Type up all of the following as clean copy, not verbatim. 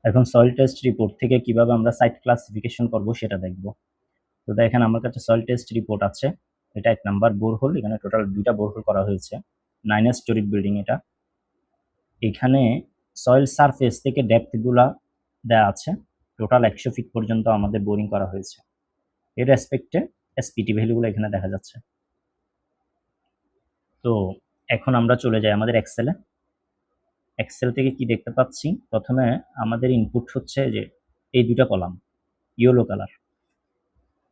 এখন soil test report থেকে কিভাবে আমরা সাইট ক্লাসিফিকেশন করব সেটা দেখব। তো দেখেন আমার কাছে সয়েল টেস্ট রিপোর্ট আছে। এটা 1 নাম্বার বোরহোল, এখানে টোটাল 2টা বোরহোল করা হয়েছে। 9 স্টোরি বিল্ডিং এটা। এখানে সয়েল সারফেস থেকে ডেপথ গুলা দেয়া আছে। টোটাল 100 ফিট পর্যন্ত আমাদের বোরিং করা হয়েছে। এর রেসপেক্টে এসপিটি ভ্যালুগুলো এখানে দেখা যাচ্ছে। তো এখন আমরা চলে যাই আমাদের এক্সেলে। এক্সেল থেকে কি দেখতে পাচ্ছি, প্রথমে আমাদের ইনপুট হচ্ছে যে এই 2টা কলাম ইয়েলো কালার।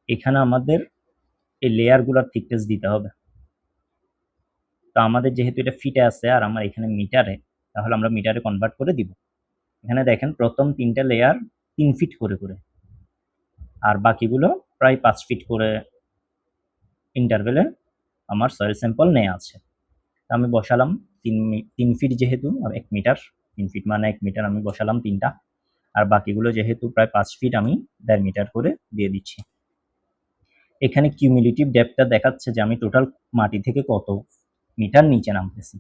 এখানে আমাদের এই লেয়ারগুলোর থিকনেস দিতে হবে। তো আমাদের যেহেতু এটা ফিটে আছে আর আমার এখানে মিটারে, তাহলে আমরা মিটারে কনভার্ট করে দিব। এখানে দেখেন প্রথম 3টা লেয়ার 3 ফিট করে করে, আর বাকিগুলো প্রায় 5 ফিট করে ইন্টারভেলে আমার সয়েল স্যাম্পল নেওয়া আছে। আমি বসালাম 3 ফিট, যেহেতু 1 মিটার, 3 ফিট মানে 1 মিটার, আমি বসালাম 3টা। আর বাকিগুলো যেহেতু প্রায় 5 ফিট, আমি 1.5 মিটার করে দিয়ে দিচ্ছি। এখানে কিউমুলেটিভ ডেপথটা দেখাচ্ছে যে আমি টোটাল মাটি থেকে কত মিটার নিচে নামতেছি।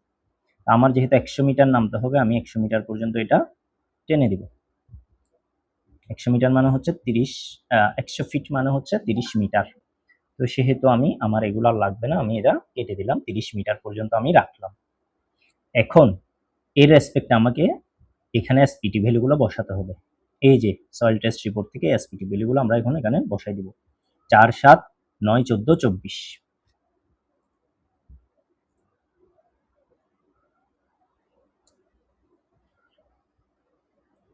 আমার যেহেতু 100 মিটার নামতে হবে, আমি 100 মিটার পর্যন্ত এটা টেনে দিব। 100 মিটার মানে হচ্ছে 100 ফিট মানে হচ্ছে 30 মিটার। তো সেহেতু আমি আমার এগুলো লাগবে না, আমি এটা কেটে দিলাম। 30 মিটার পর্যন্ত আমি রাখলাম। এখন এর রেসপেক্টে আমাকে এখানে এসপিটি ভ্যালুগুলো বসাতে হবে। এই যে সয়েল টেস্ট রিপোর্ট থেকে এসপিটি ভ্যালুগুলো আমরা এখন এখানে বসাই দিব। 4, 7, 9, 14, 24,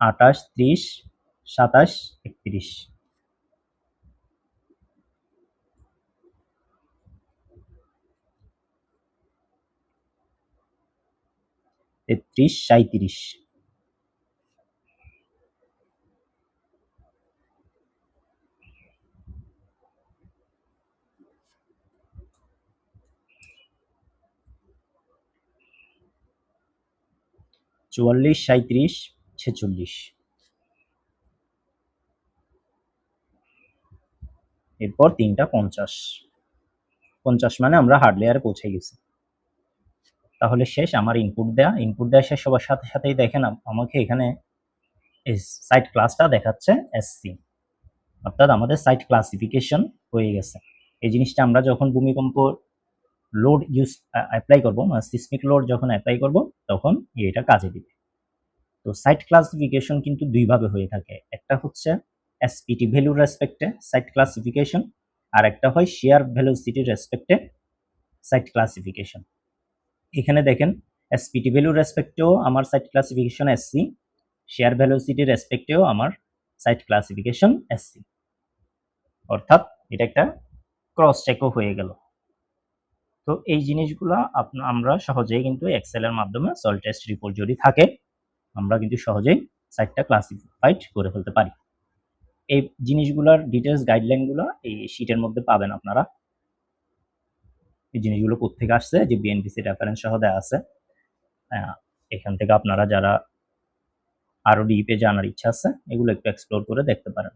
28, 30, 27, 31, 33, 37, 44, 37, 46, এরপর 3টা 50। 50 মানে আমরা হার্ড লেয়ারে পৌঁছে গেছি। তাহলে শেষ আমার ইনপুট দেওয়া শেষ হওয়ার সাথে সাথেই দেখেন আমাকে এখানে এই সাইট ক্লাসটা দেখাচ্ছে এসসি, অর্থাৎ আমাদের সাইট ক্লাসিফিকেশন হয়ে গেছে। এই জিনিসটা আমরা যখন ভূমিকম্প লোড অ্যাপ্লাই করবো, সিসমিক লোড যখন অ্যাপ্লাই করব, তখন এটা কাজে দিবে। তো সাইট ক্লাসিফিকেশন কিন্তু 2 ভাবে হয়ে থাকে। একটা হচ্ছে এসপিটি ভ্যালুর রেসপেক্টে সাইট ক্লাসিফিকেশন, আর একটা হয় শেয়ার ভেলোসিটির রেসপেক্টে সাইট ক্লাসিফিকেশন। এখানে দেখেন এসপিটি ভ্যালুর রেসপেক্টেও আমার সাইট ক্লাসিফিকেশন এসসি, শেয়ার ভেলোসিটির রেসপেক্টেও আমার সাইট ক্লাসিফিকেশন এসসি, অর্থাৎ এটা একটা ক্রস চেকও হয়ে গেল। তো এই জিনিসগুলো আমরা সহজেই কিন্তু এক্সেলের মাধ্যমে সয়েল টেস্ট রিপোর্ট যদি থাকে, আমরা কিন্তু সহজেই সাইটটা ক্লাসিফাইড করে ফেলতে পারি। এই জিনিসগুলোর ডিটেলস গাইডলাইনগুলো এই শীটের মধ্যে পাবেন আপনারা। এই জিনিসগুলো কোত্থেকে আসছে, যে বিএনপিসি রেফারেন্স সহ দেওয়া আছে। এখান থেকে আপনারা যারা আরো ডিপে জানার ইচ্ছা আছে, এগুলো একটু এক্সপ্লোর করে দেখতে পারেন।